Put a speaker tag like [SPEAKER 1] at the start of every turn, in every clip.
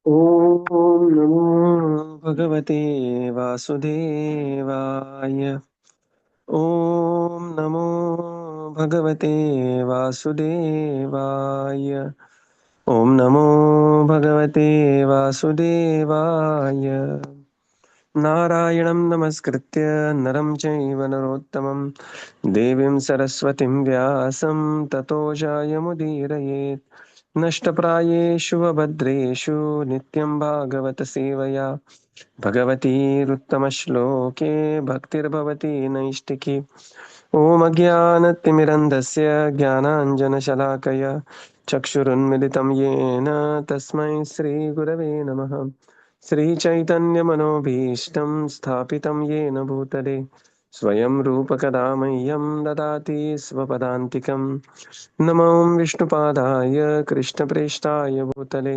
[SPEAKER 1] ॐ नमो भगवते वासुदेवाय। ॐ नमो भगवते वासुदेवाय। ॐ नमो भगवते वासुदेवाय। नारायणं नमस्कृत्य नरं चैव नरोत्तमं देवीं सरस्वतीं व्यासं ततो जयमुदीरयेत्। नष्टप्रायेषु वभद्रेषु नित्यं भागवत सेवया भगवतीरुत्तमश्लोके भक्तिर्भवति नैष्टिकी। ॐ अज्ञानतिमिरन्धस्य ज्ञानाञ्जनशलाकया चक्षुरुन्मिलितं येन तस्मै श्रीगुरवे नमः। श्रीचैतन्यमनोभीष्टं स्थापितं येन भूतले स्वयं रूपकदा मह्यं ददाति स्वपदान्तिकम्। नमो विष्णुपादाय कृष्णप्रेष्ठाय भूतले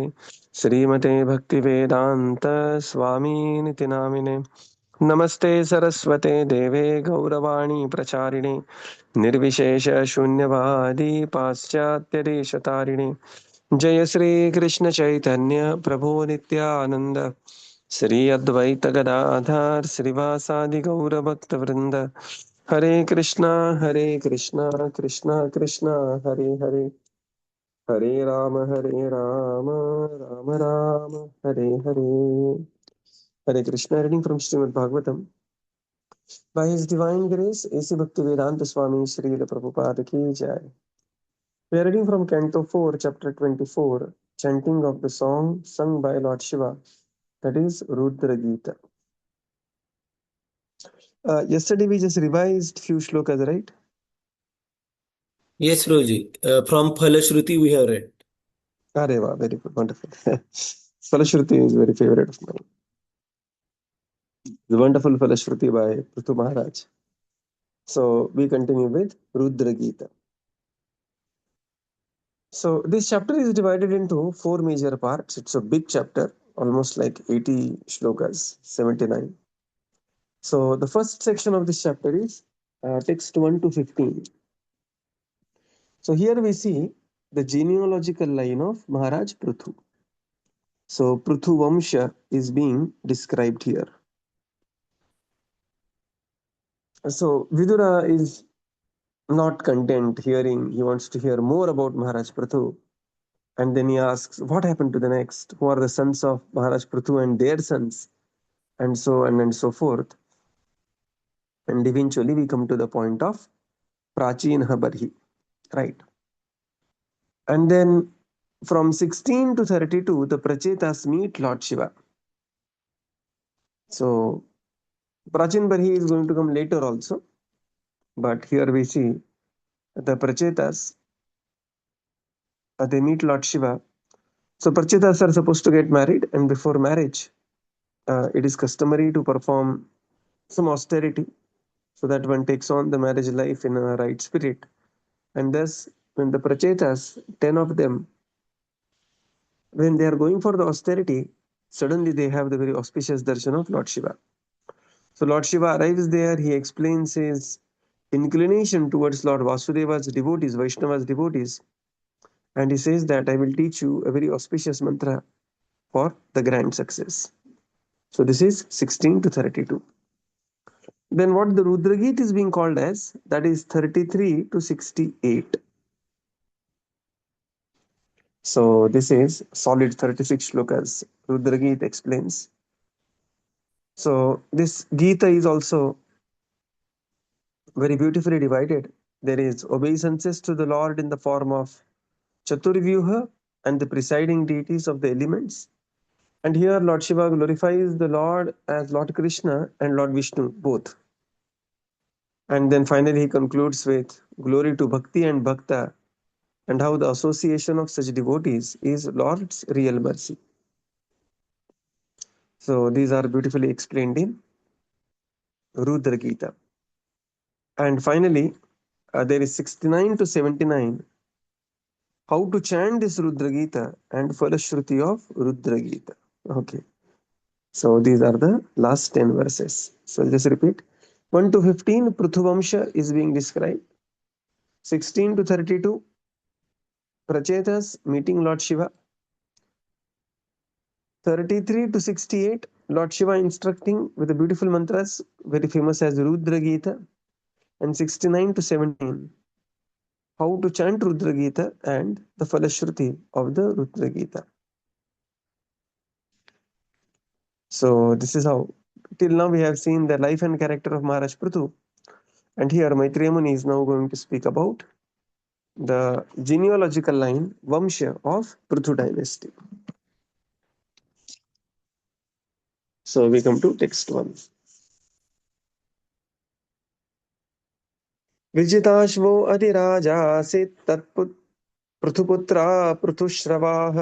[SPEAKER 1] श्रीमते भक्तिवेदान्त स्वामीनिति नामिने। नमस्ते सरस्वते देवे गौरवाणी प्रचारिणे निर्विशेष शून्यवादी पाश्चात्यदेशतारिणे। जय श्री कृष्ण चैतन्य प्रभु नित्यानंद श्री अद्वैत गदाधर श्रीवासादि गौर भक्त वृंद। हरे कृष्णा कृष्णा कृष्णा हरे हरे। हरे Ram Ram Ram Hare Hare. Hare Krishna, reading from Srimad Bhagavatam. By His Divine Grace, A.C. Bhaktivedanta Swami Srila Prabhupada Ki Jai. We are reading from Canto 4, Chapter 24, chanting of the song sung by Lord Shiva, that is Rudra Gita. Yesterday we just revised few shlokas, right?
[SPEAKER 2] Yes, Roji. From Phalashruti we have read.
[SPEAKER 1] Areva, very good, wonderful. Falashruti is very favorite of mine. The wonderful Falashruti by Prithu Maharaj. So we continue with Rudra Gita. So this chapter is divided into four major parts. It's a big chapter, almost like 80 shlokas, 79. So the first section of this chapter is text 1 to 15. So here we see the genealogical line of Maharaj Prithu. So Prithu Vamsha is being described here. So Vidura is not content hearing, he wants to hear more about Maharaj Prithu. And then he asks, what happened to the next? Who are the sons of Maharaj Prithu and their sons? And so on and so forth. And eventually we come to the point of Prachin Habarhi, right? And then from 16 to 32, the Prachetas meet Lord Shiva. So Prachin Barhi is going to come later also. But here we see the Prachetas, they meet Lord Shiva. So Prachetas are supposed to get married, and before marriage, it is customary to perform some austerity so that one takes on the marriage life in a right spirit. And thus, when the Prachetas, 10 of them, when they are going for the austerity, suddenly they have the very auspicious darshan of Lord Shiva. So Lord Shiva arrives there, he explains his inclination towards Lord Vasudeva's devotees, Vaishnava's devotees, and he says that I will teach you a very auspicious mantra for the grand success. So this is 16 to 32. Then what the Rudragit is being called as, that is 33 to 68. So this is solid 36 shlokas. Rudragit explains. So this Gita is also very beautifully divided. There is obeisances to the Lord in the form of Chaturvyuha and the presiding deities of the elements. And here Lord Shiva glorifies the Lord as Lord Krishna and Lord Vishnu, both. And then finally he concludes with glory to Bhakti and Bhakta, and how the association of such devotees is Lord's real mercy. So these are beautifully explained in Rudra Gita. And finally, there is 69 to 79, how to chant this Rudra Gita and Falashruti of Rudra Gita. Okay. So these are the last 10 verses. So I'll just repeat. 1 to 15, Prithuvamsha is being described. 16 to 32, Prachetas meeting Lord Shiva. 33 to 68, Lord Shiva instructing with the beautiful mantras, very famous as Rudra Gita. And 69 to 17, how to chant Rudra Gita and the Falashruti of the Rudra Gita. So this is how, till now we have seen the life and character of Maharaj Prithu. And here Maitreya Muni is now going to speak about the genealogical line, Vamsha of Prithu dynasty. So we come to text 1. विजिताश्वो अधिराजासीत् पृथुपुत्रा पृथुश्रवाः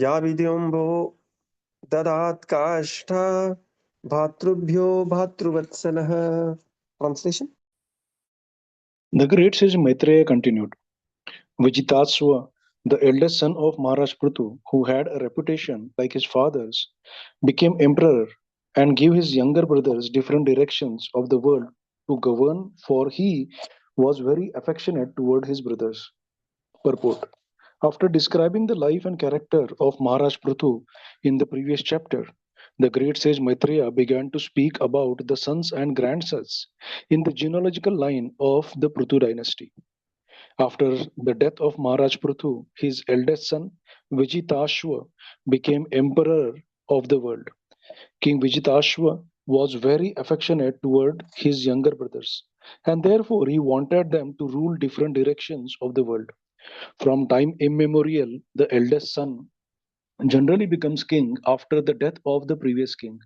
[SPEAKER 1] या विद्योम्भो ददात् काष्ठा भातृभ्यो भातृवत्सलः. Translation.
[SPEAKER 3] The great sage Maitreya continued. Vijitaswa, the eldest son of Maharaj Prithu, who had a reputation like his father's, became emperor and gave his younger brothers different directions of the world to govern, for he was very affectionate toward his brothers. Purport. After describing the life and character of Maharaj Prithu in the previous chapter, the great sage Maitreya began to speak about the sons and grandsons in the genealogical line of the Prithu dynasty. After the death of Maharaj Prithu, his eldest son Vijitashva became emperor of the world. King Vijitashva was very affectionate toward his younger brothers, and therefore he wanted them to rule different directions of the world. From time immemorial, the eldest son generally becomes king after the death of the previous king.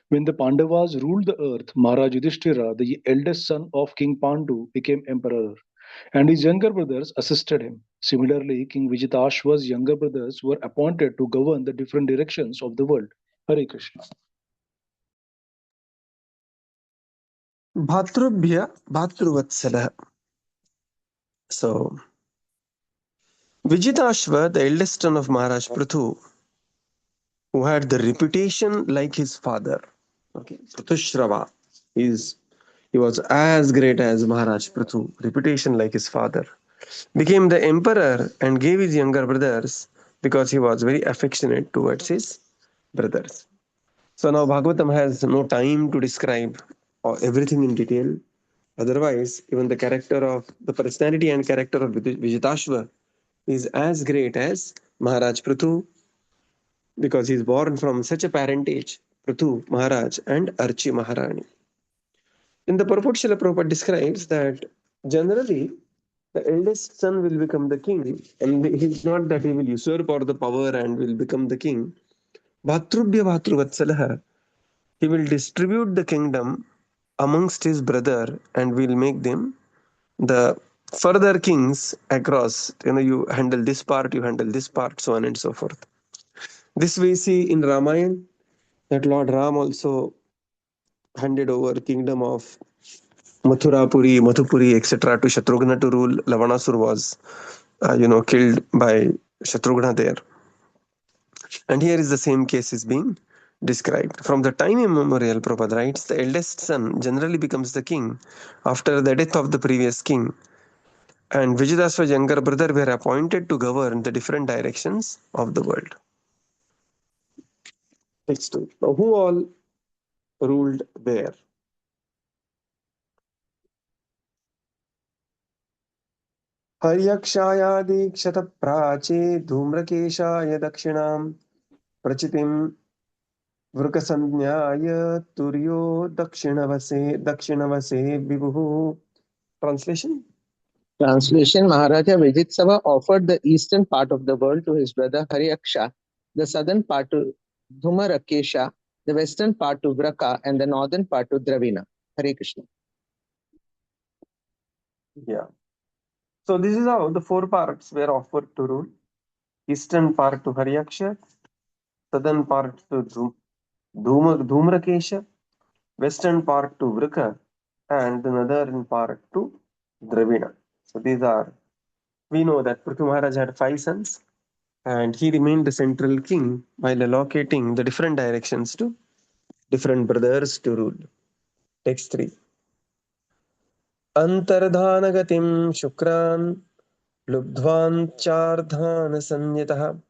[SPEAKER 3] When the Pandavas ruled the earth, Maharaj Yudhishthira, the eldest son of King Pandu, became emperor, and his younger brothers assisted him. Similarly, King Vijitashva's younger brothers were appointed to govern the different directions of the world. Hare Krishna.
[SPEAKER 1] Bhatrubhya Bhatruvatsalah. So Vijitashva, the eldest son of Maharaj Prithu, who had the reputation like his father. Okay, Prithushrawa he was as great as Maharaj Prithu, reputation like his father, became the emperor and gave his younger brothers because he was very affectionate towards his brothers. So now Bhagavatam has no time to describe everything in detail. Otherwise, even the character of the personality and character of Vijitashva is as great as Maharaj Prithu, because he is born from such a parentage, Prithu Maharaj and Archi Maharani. In the purport, Srila Prabhupada describes that generally the eldest son will become the king, and it's not that he will usurp all the power and will become the king. Bhatrubhya Bhatruvatsalah, he will distribute the kingdom amongst his brother and will make them the further kings across. You handle this part, you handle this part, so on and so forth. This we see in Ramayana, that Lord Ram also handed over kingdom of Mathurapuri, Madhupuri, etc. to Shatrughna to rule. Lavanasur was, killed by Shatrughna there. And here is the same case is being described. From the time immemorial, Prabhupada writes, the eldest son generally becomes the king after the death of the previous king. And Vijayadashwa's younger brother were appointed to govern the different directions of the world. Next, now who all ruled there? Haryakshaaya Dikshata Prache Dhumrakeshaya Dakshinam Prachitim Vrukasanyaya Turyo Dakshinavase Vibhuhu. Translation.
[SPEAKER 4] Maharaja Vijitsava offered the eastern part of the world to his brother Haryaksha, the southern part to Dhumarakesha, the western part to Vraka, and the northern part to Dravina. Hare Krishna.
[SPEAKER 1] Yeah. So this is how the 4 parts were offered to rule. Eastern part to Haryaksha, southern part to Dhumrakesha, western part to Vrika, and the northern part to Dravina. So we know that Prithu Maharaj had 5 sons, and he remained the central king while allocating the different directions to different brothers to rule. Text 3. Antardhanagatim Shukran Lubdhvan Chardhana Sanyatah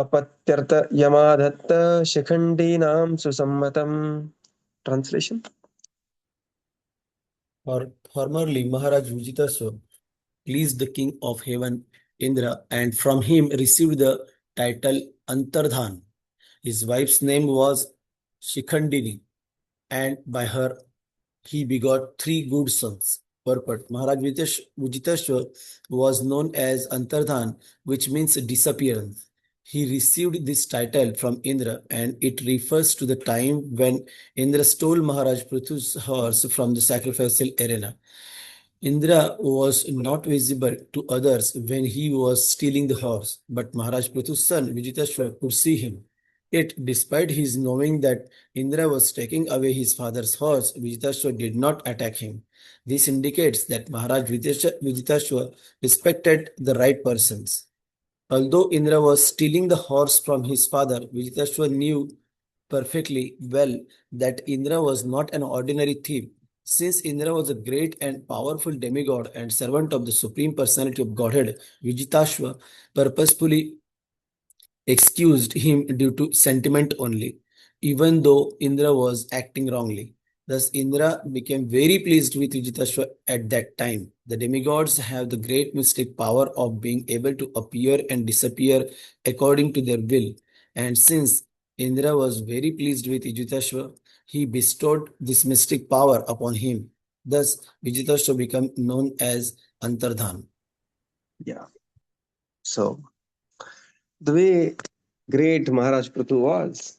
[SPEAKER 1] Apatyartha Yamadhatta Shikhandinam Susammatam. Translation.
[SPEAKER 2] Formerly, Maharaj Vijitaswa pleased the king of heaven, Indra, and from him received the title Antardhan. His wife's name was Shikhandini, and by her he begot three good sons. Purport: Maharaj Vijitashwar was known as Antardhan, which means disappearance. He received this title from Indra, and it refers to the time when Indra stole Maharaj Prithu's horse from the sacrificial arena. Indra was not visible to others when he was stealing the horse, but Maharaj Prithu's son Vijitashwar could see him. Yet, despite his knowing that Indra was taking away his father's horse, Vijitashwar did not attack him. This indicates that Maharaj Vijitashwar respected the right persons. Although Indra was stealing the horse from his father, Vijitashwar knew perfectly well that Indra was not an ordinary thief. Since Indra was a great and powerful demigod and servant of the Supreme Personality of Godhead, Vijitashwar purposefully excused him due to sentiment only, even though Indra was acting wrongly. Thus, Indra became very pleased with Vijitashwar at that time. The demigods have the great mystic power of being able to appear and disappear according to their will. And since Indra was very pleased with Vijitashwar, he bestowed this mystic power upon him. Thus, Vijitashwar became known as Antardhan.
[SPEAKER 1] Yeah. So, the way great Maharaj Prithu was,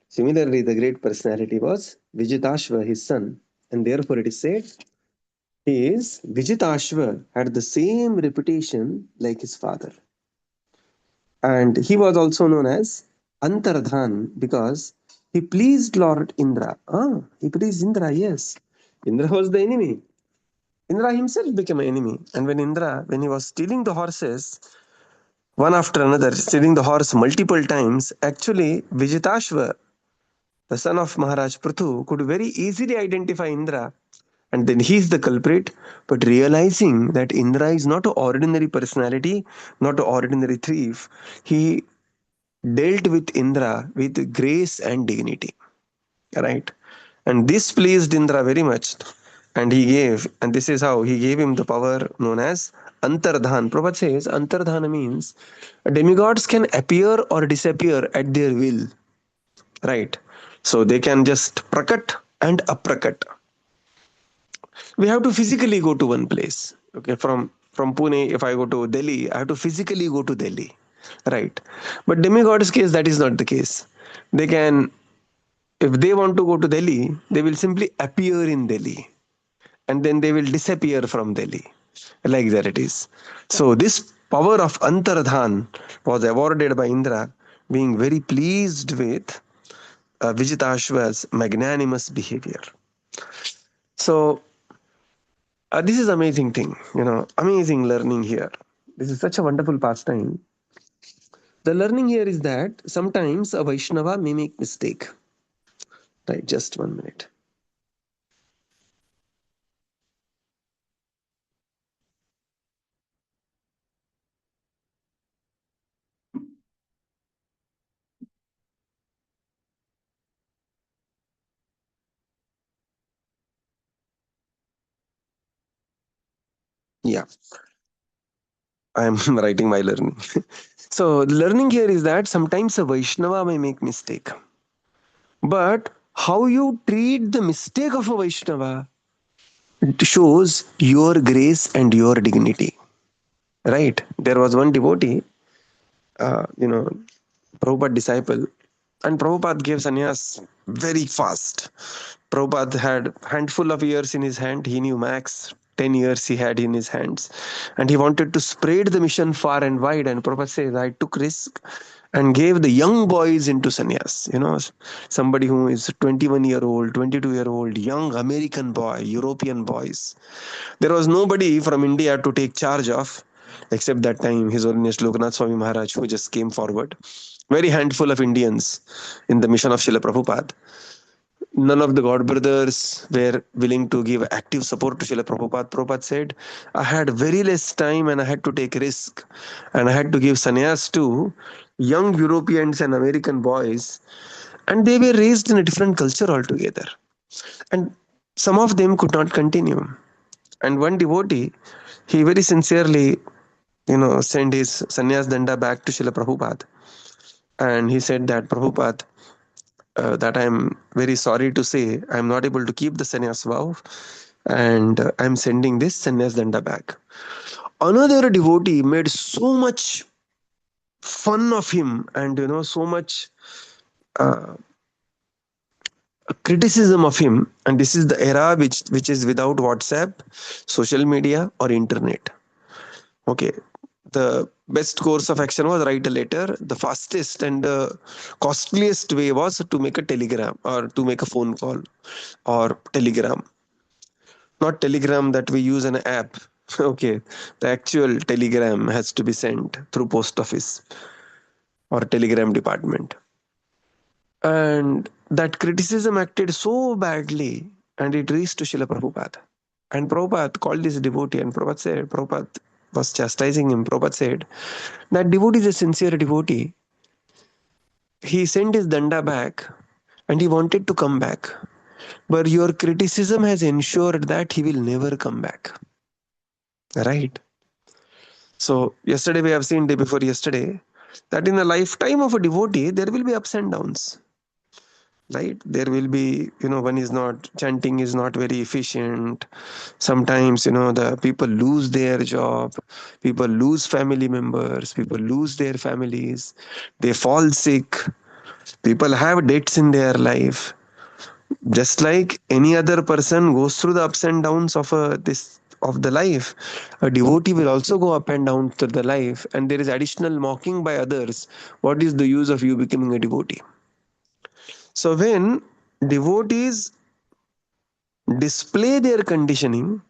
[SPEAKER 1] similarly, the great personality was Vijitashva, his son. And therefore, it is said, Vijitashva had the same reputation like his father. And he was also known as Antardhan because he pleased Lord Indra. He pleased Indra, yes. Indra was the enemy. Indra himself became an enemy. And when he was stealing the horses, one after another, stealing the horse multiple times, actually Vijitashva, the son of Maharaj Prithu, could very easily identify Indra. And then he is the culprit, but realizing that Indra is not an ordinary personality, not an ordinary thief, he dealt with Indra with grace and dignity. Right? And this pleased Indra very much. And this is how he gave him the power known as Antardhan. Prabhupada says Antardhana means demigods can appear or disappear at their will. Right? So they can just prakat and aprakat. We have to physically go to one place. Okay, from Pune, if I go to Delhi, I have to physically go to Delhi. Right? But demigod's case, that is not the case. They can, if they want to go to Delhi, they will simply appear in Delhi. And then they will disappear from Delhi. Like that it is. So this power of Antardhan was awarded by Indra, being very pleased with Vijitashva's magnanimous behavior. So this is amazing thing, amazing learning here. This is such a wonderful pastime. The learning here is that sometimes a Vaishnava may make mistake. Right, just 1 minute. Yeah, I am writing my learning. So the learning here is that sometimes a Vaishnava may make mistake. But how you treat the mistake of a Vaishnava shows your grace and your dignity. Right? There was one devotee, Prabhupada disciple, and Prabhupada gave sannyas very fast. Prabhupada had handful of years in his hand. He knew max 10 years he had in his hands. And he wanted to spread the mission far and wide. And Prabhupada says, I took risk and gave the young boys into sannyas. Somebody who is 21-year-old, 22-year-old, young American boy, European boys. There was nobody from India to take charge of, except that time His Holiness Lokanath Swami Maharaj, who just came forward. Very handful of Indians in the mission of Srila Prabhupada. None of the God brothers were willing to give active support to Srila Prabhupada. Prabhupada said, I had very less time and I had to take risk. And I had to give sannyas to young Europeans and American boys, and they were raised in a different culture altogether. And some of them could not continue. And one devotee, he very sincerely, sent his sannyas danda back to Srila Prabhupada. And he said that, Prabhupada, that I'm very sorry to say, I'm not able to keep the sannyas vow, and I'm sending this sannyas danda back. Another devotee made so much fun of him, and so much uh, criticism of him. And this is the era which is without WhatsApp, social media, or internet. Okay, the best course of action was write a letter. The fastest and the costliest way was to make a telegram or to make a phone call or telegram. Not telegram that we use an app. Okay, the actual telegram has to be sent through post office or telegram department. And that criticism acted so badly, and it reached to Srila Prabhupada. And Prabhupada called this devotee, and Prabhupada was chastising him. Prabhupada said, that devotee is a sincere devotee. He sent his danda back and he wanted to come back. But your criticism has ensured that he will never come back. Right? So, yesterday we have seen, day before yesterday, that in the lifetime of a devotee, there will be ups and downs. Right? There will be, one is not, chanting is not very efficient. Sometimes, the people lose their job, people lose family members, people lose their families, they fall sick, people have debts in their life. Just like any other person goes through the ups and downs of the life, a devotee will also go up and down through the life, and there is additional mocking by others. What is the use of you becoming a devotee? So when devotees display their conditioning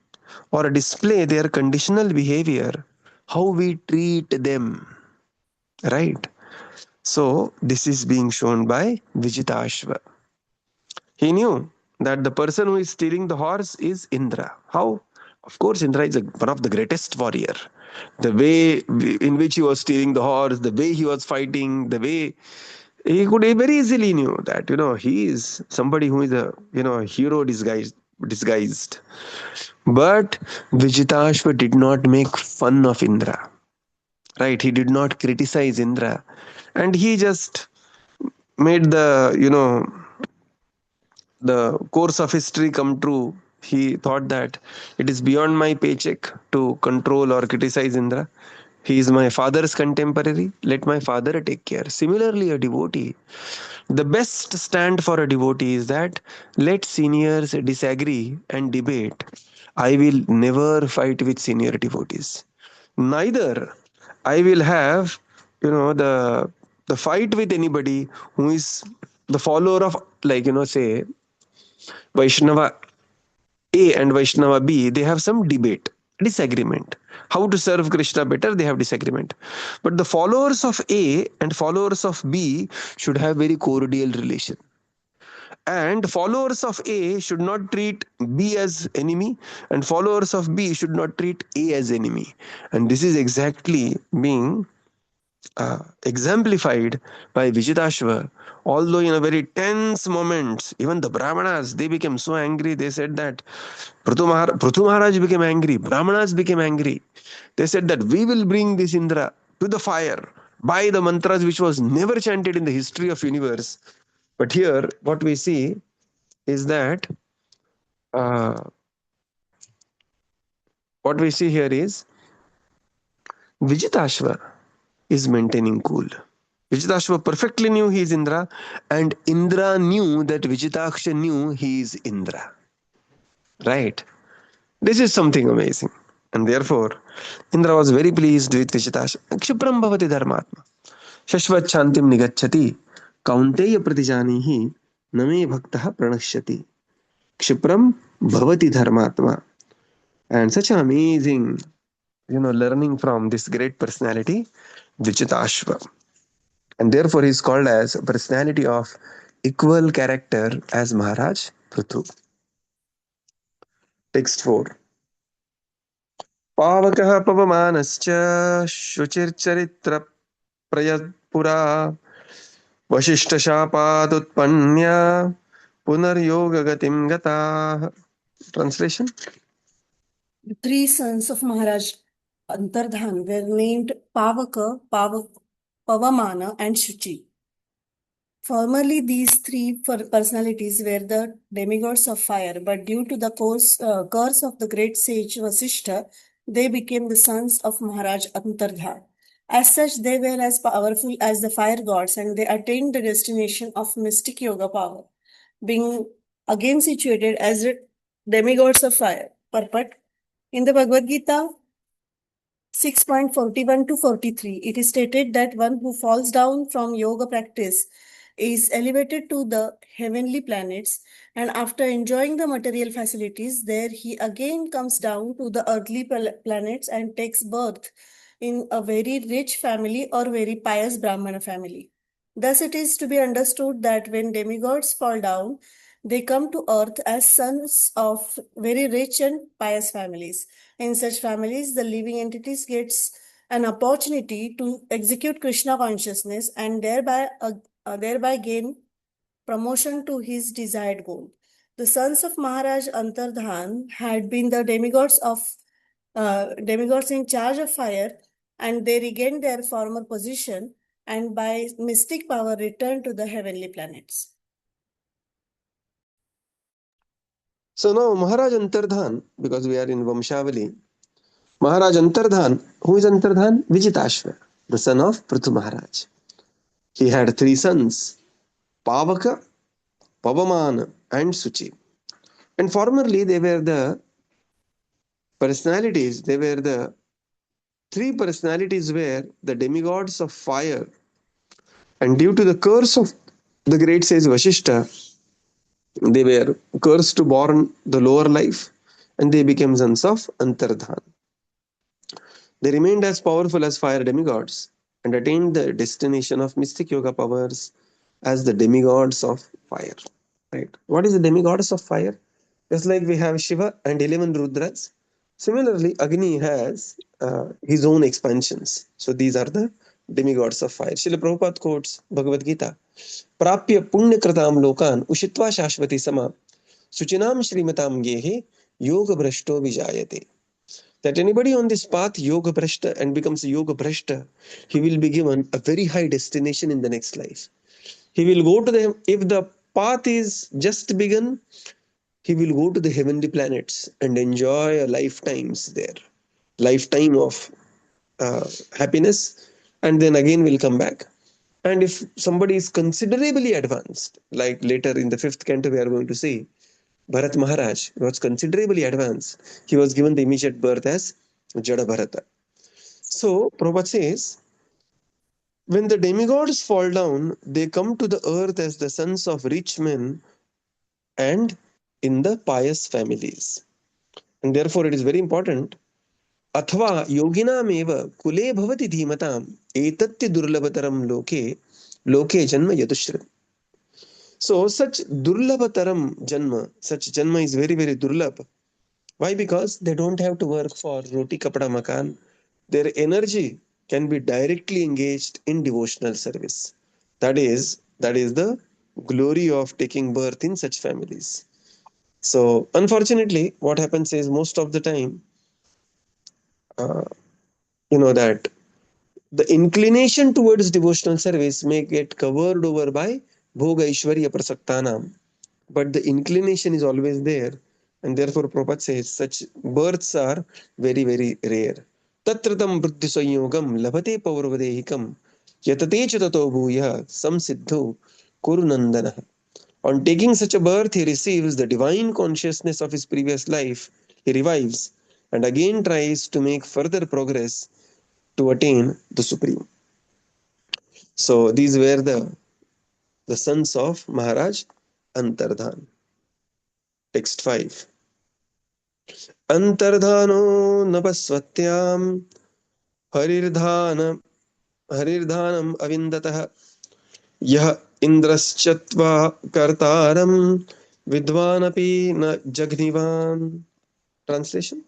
[SPEAKER 1] or display their conditional behavior, how we treat them, right? So this is being shown by Vijitashva. He knew that the person who is stealing the horse is Indra. How? Of course, Indra is one of the greatest warrior. The way in which he was stealing the horse, the way he was fighting, the way he could very easily knew that he is somebody who is a hero disguised. But Vijitashva did not make fun of Indra. Right? He did not criticize Indra, and he just made the course of history come true. He thought that it is beyond my paycheck to control or criticize Indra. He is my father's contemporary. Let my father take care. Similarly, a devotee, the best stand for a devotee is that let seniors disagree and debate. I will never fight with senior devotees. Neither I will have, the fight with anybody who is the follower of, say, Vaishnava A and Vaishnava B, they have some debate, disagreement. How to serve Krishna better, they have disagreement. But the followers of A and followers of B should have very cordial relation. And followers of A should not treat B as enemy, and followers of B should not treat A as enemy. And this is exactly being exemplified by Vijitashva. Although in a very tense moment, even the Brahmanas, they became so angry. They said that Prithu Maharaj became angry. Brahmanas became angry. They said that we will bring this Indra to the fire by the mantras which was never chanted in the history of universe. But here, what we see is that what we see here is Vijitashva is maintaining cool. Vijitashva perfectly knew he is Indra, and Indra knew that Vijitaksha knew he is Indra. Right? This is something amazing. And therefore, Indra was very pleased with Vijitashva. Kshipram bhavati dharmatma. Shashvat shantim nigacchati. Kaunteya pratijanihi. Name bhaktaha pranashyati. Kshipram bhavati dharmatma. And such an amazing, learning from this great personality, Vijitashva. And therefore he is called as a personality of equal character as Maharaj Prithu. Text 4. Pavakah pavamanascha shuchircharitra पुरा वशिष्ठशापादुत्पन्य पुनर्योगगतिं गताः. Translation.
[SPEAKER 5] The three sons of Maharaj Antardhan were named Pavaka, Pavamana, and Shuchi. Formerly, these three personalities were the demigods of fire, but due to the curse of the great sage Vasishtha, they became the sons of Maharaj Antardhan. As such, they were as powerful as the fire gods, and they attained the destination of mystic yoga power, being again situated as the demigods of fire. Purport. In the Bhagavad Gita 6.41 to 43, it is stated that one who falls down from yoga practice is elevated to the heavenly planets, and after enjoying the material facilities there, he again comes down to the earthly planets and takes birth in a very rich family or very pious Brahmana family. Thus, it is to be understood that when demigods fall down, they come to earth as sons of very rich and pious families. In such families, the living entities gets an opportunity to execute Krishna consciousness and thereby gain promotion to his desired goal. The sons of Maharaj Antardhan had been the demigods in charge of fire, and they regained their former position and by mystic power returned to the heavenly planets.
[SPEAKER 1] So now Maharaj Antardhan, because we are in Vamshavali, Maharaj Antardhan, who is Antardhan? Vijitashva, the son of Prithu Maharaj. He had three sons, Pavaka, Pavamana, and Suchi. And formerly they were the personalities, they were the three personalities were the demigods of fire. And due to the curse of the great sage Vasishtha, they were cursed to born the lower life, and they became sons of Antardhan. They remained as powerful as fire demigods and attained the destination of mystic yoga powers as the demigods of fire. Right? What is the demigods of fire? Just like we have Shiva and 11 Rudras, similarly Agni has his own expansions. So these are the demigods of fire. Srila Prabhupada quotes Bhagavad Gita, Prapya punya kratam lokan ushitva shashvati sama suchinam shrimatam gehe yoga brashto vijayate. That anybody on this path yoga brashta and becomes a yoga brashta, he will be given a very high destination in the next life. He will go to the, if the path is just begun, he will go to the heavenly planets and enjoy a lifetime of happiness, and then again will come back. And if somebody is considerably advanced, like later in the 5th canto we are going to see, Bharat Maharaj was considerably advanced. He was given the immediate birth as Jada Bharata. So Prabhupada says, when the demigods fall down, they come to the earth as the sons of rich men and in the pious families. And therefore it is very important. Athva yoginameva kule bhavati dhimatam etatya durlabhataram loke janma yadushram. So such durlabhataram janma, such janma is very, very durlabh. Why? Because they don't have to work for roti kapda makan. Their energy can be directly engaged in devotional service. That is the glory of taking birth in such families. So unfortunately, what happens is most of the time, that the inclination towards devotional service may get covered over by Bhoga Ishwarya Prasaktanam, but the inclination is always there, and therefore Prabhupada says such births are very, very rare. Tatratam Buddhi Sanyogam Labhate Paurvadehikam Yatate Chatato Bhuya Samsiddho Kurunandana. On taking such a birth, he receives the divine consciousness of his previous life, he revives, and again tries to make further progress to attain the Supreme. So these were the sons of Maharaj Antardhan. Text 5. Antardhano napasvatyam harirdanam avindatah yah indraschatva kartaram vidvanapi na jagnivan. Translation.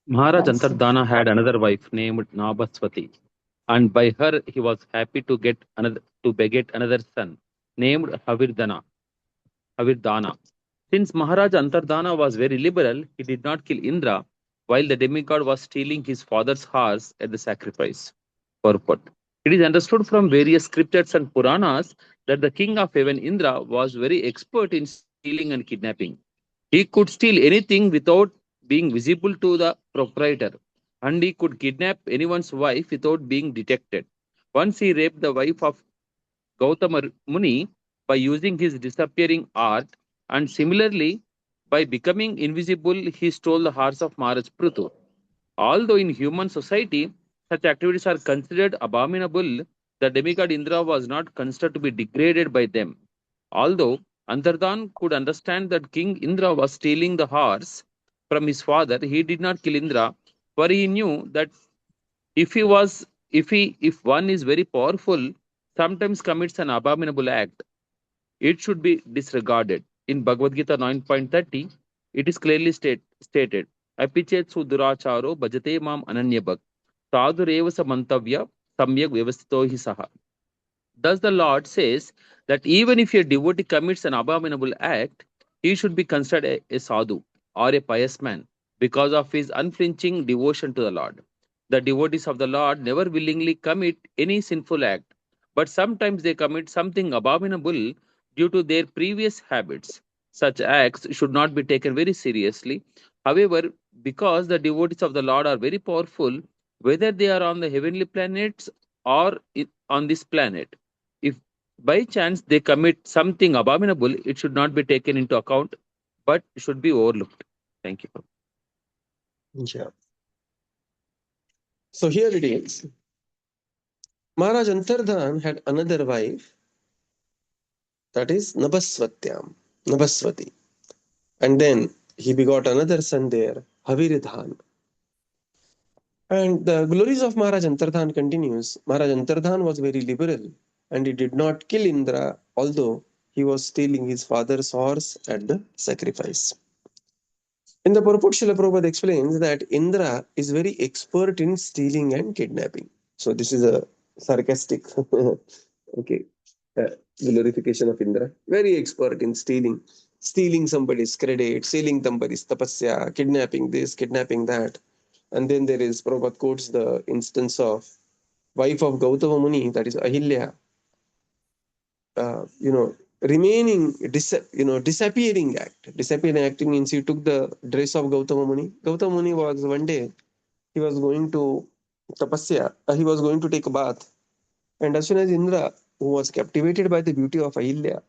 [SPEAKER 6] Maharaj Antardhana had another wife named Nabaswati. and by her he was happy to beget another son, named Havirdana. Since Maharaj Antardana was very liberal, he did not kill Indra, while the demigod was stealing his father's horse at the sacrifice. Purport. It is understood from various scriptures and Puranas that the king of heaven, Indra, was very expert in stealing and kidnapping. He could steal anything without being visible to the proprietor, and he could kidnap anyone's wife without being detected. Once he raped the wife of Gautama Muni by using his disappearing art, and similarly, by becoming invisible, he stole the horse of Maharaj Prithu. Although in human society such activities are considered abominable, the demigod Indra was not considered to be degraded by them. Although Antardhan could understand that King Indra was stealing the horse from his father, he did not kill Indra, for he knew that if one is very powerful, sometimes commits an abominable act, it should be disregarded. In Bhagavad Gita 9.30, it is clearly stated, Apichet suduracharo bhajate mam ananyabhak, sadhureva samantavya samyak vyavastito hi saha. Thus the Lord says that even if a devotee commits an abominable act, he should be considered a sadhu or a pious man because of his unflinching devotion to the Lord. The devotees of the Lord never willingly commit any sinful act, but sometimes they commit something abominable due to their previous habits. Such acts should not be taken very seriously. However, because the devotees of the Lord are very powerful, whether they are on the heavenly planets or on this planet, if by chance they commit something abominable, it should not be taken into account, but should be overlooked. Thank you.
[SPEAKER 1] Yeah. So here it is. Maharaj Antardhan had another wife, that is Nabhaswati. And then he begot another son there, Haviridhan. And the glories of Maharaj Antardhan continues. Maharaj Antardhan was very liberal and he did not kill Indra, although he was stealing his father's horse at the sacrifice. In the purport, Srila Prabhupada explains that Indra is very expert in stealing and kidnapping. So this is a sarcastic glorification of Indra. Very expert in stealing somebody's credit, stealing somebody's tapasya, kidnapping this, kidnapping that. And then there is, Prabhupada quotes the instance of wife of Gautama Muni, that is Ahilya, disappearing act. Disappearing act means he took the dress of Gautama Muni. Gautama Muni was one day, he was going to tapasya, he was going to take a bath. And as soon as Indra, who was captivated by the beauty of Ahilya,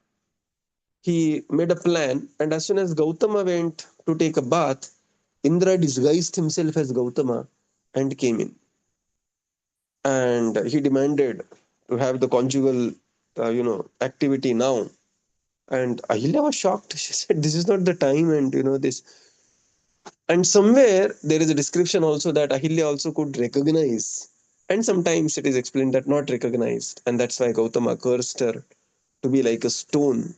[SPEAKER 1] he made a plan. And as soon as Gautama went to take a bath, Indra disguised himself as Gautama and came in. And he demanded to have the conjugal, activity now. And Ahilya was shocked. She said, "This is not the time." And this. And somewhere there is a description also that Ahilya also could recognize. And sometimes it is explained that not recognized. And that's why Gautama cursed her to be like a stone.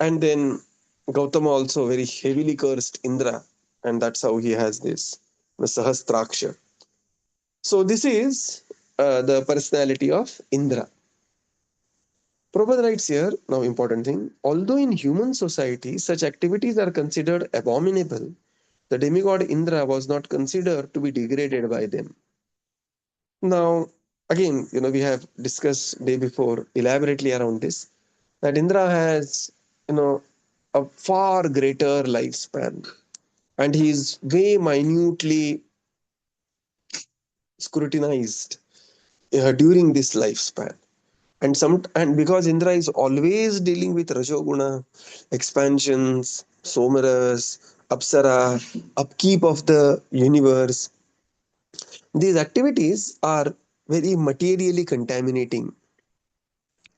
[SPEAKER 1] And then Gautama also very heavily cursed Indra. And that's how he has this Sahastraksha. So this is the personality of Indra. Prabhupada writes here, now important thing, although in human society such activities are considered abominable, the demigod Indra was not considered to be degraded by them. Now, again, we have discussed day before elaborately around this, that Indra has, a far greater lifespan, and he is way minutely scrutinized during this lifespan. And because Indra is always dealing with Rajoguna, expansions, Somaras, Apsara, upkeep of the universe, these activities are very materially contaminating.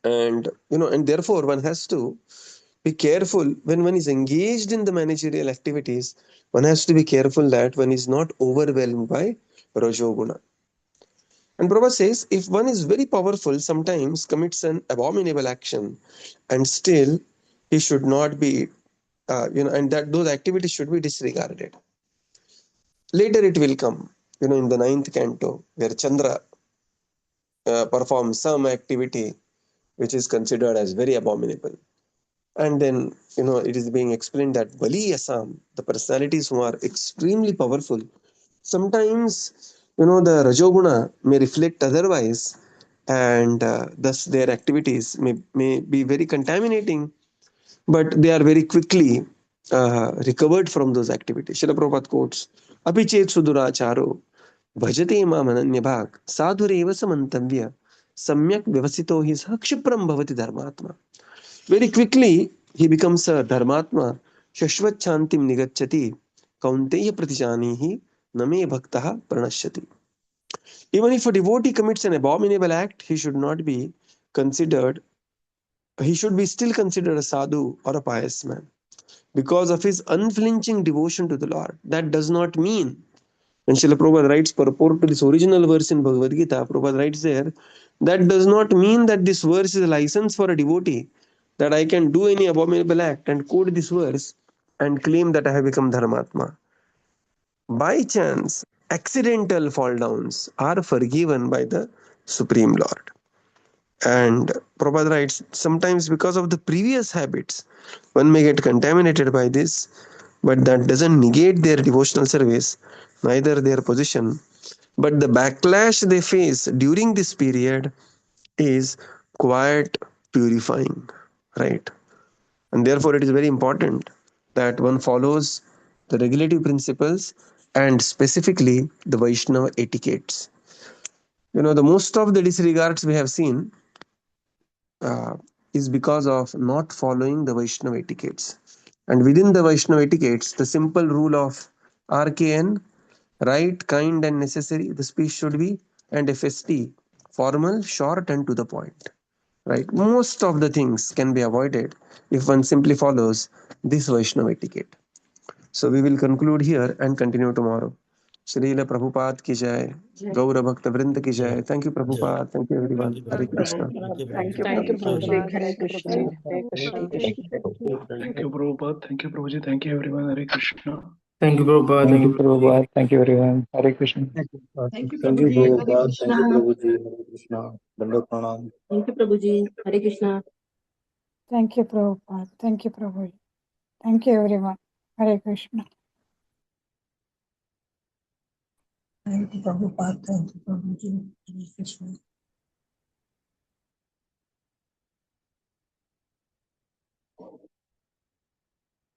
[SPEAKER 1] And therefore one has to be careful when one is engaged in the managerial activities. One has to be careful that one is not overwhelmed by Rajoguna. And Prabhupada says, if one is very powerful, sometimes commits an abominable action, and still he should not be, and that those activities should be disregarded. Later it will come, in the 9th canto, where Chandra perform some activity which is considered as very abominable. And then, it is being explained that Bali Assam, the personalities who are extremely powerful, sometimes, the Rajoguna may reflect otherwise, and thus their activities may be very contaminating, but they are very quickly recovered from those activities. Srila Prabhupada quotes, Apichet Suduracharo, Bhajate Mam Ananyabhag, Sadhureva Samantavya, Samyak Vyavasito his Kshipram Bhavati Dharmatma. Very quickly, he becomes a Dharmatma, Shashvat Chantim Nigachati, Kaunteya Pratijanihi, Name Bhaktaha Pranashyati. Even if a devotee commits an abominable act, he should be still considered a sadhu or a pious man because of his unflinching devotion to the Lord. That does not mean, when Srila Prabhupada writes purport to this original verse in Bhagavad Gita, Prabhupada writes there, that does not mean that this verse is a license for a devotee, that I can do any abominable act and quote this verse and claim that I have become Dharmatma. By chance, accidental fall downs are forgiven by the Supreme Lord. And Prabhupada writes, sometimes because of the previous habits, one may get contaminated by this, but that doesn't negate their devotional service, neither their position. But the backlash they face during this period is quite purifying, right? And therefore, it is very important that one follows the regulative principles and specifically the Vaishnava etiquettes. The most of the disregards we have seen is because of not following the Vaishnava etiquettes. And within the Vaishnava etiquettes, the simple rule of RKN, right, kind, and necessary, the speech should be, and FST, formal, short, and to the point. Right? Most of the things can be avoided if one simply follows this Vaishnava etiquette. So we will conclude here and continue tomorrow. Srila Prabhupada ki jai, Gaura Bhakta Vrinda ki jai. Thank you, Prabhupada. Thank you, everyone. Hare Krishna.
[SPEAKER 7] Thank you,
[SPEAKER 8] Thank you,
[SPEAKER 7] Prabhuji.
[SPEAKER 8] Prabhuji.
[SPEAKER 7] Hare Krishna. Hare Krishna.
[SPEAKER 3] Thank you, Prabhupada. Thank you, Prabhuji. Thank you, everyone. Hare Krishna.
[SPEAKER 9] Thank you, Prabhupada.
[SPEAKER 10] Thank you, Prabhupada. Thank you, everyone. Hare Krishna.
[SPEAKER 8] Thank you,
[SPEAKER 7] Thank you,
[SPEAKER 10] Thank you,
[SPEAKER 7] Prabhuji. Hare
[SPEAKER 10] Prabhupada.
[SPEAKER 7] Krishna.
[SPEAKER 10] Thank you, Prabhuji. Hare Krishna. Dandavat Pranam.
[SPEAKER 8] Thank you, Prabhuji. Hare Krishna.
[SPEAKER 11] Thank you, Prabhupada. Thank you, Prabhuji. Thank you, everyone. Hare Krishna.
[SPEAKER 7] Thank you, Prabhupada. Thank you, Prabhuji. Hare Krishna.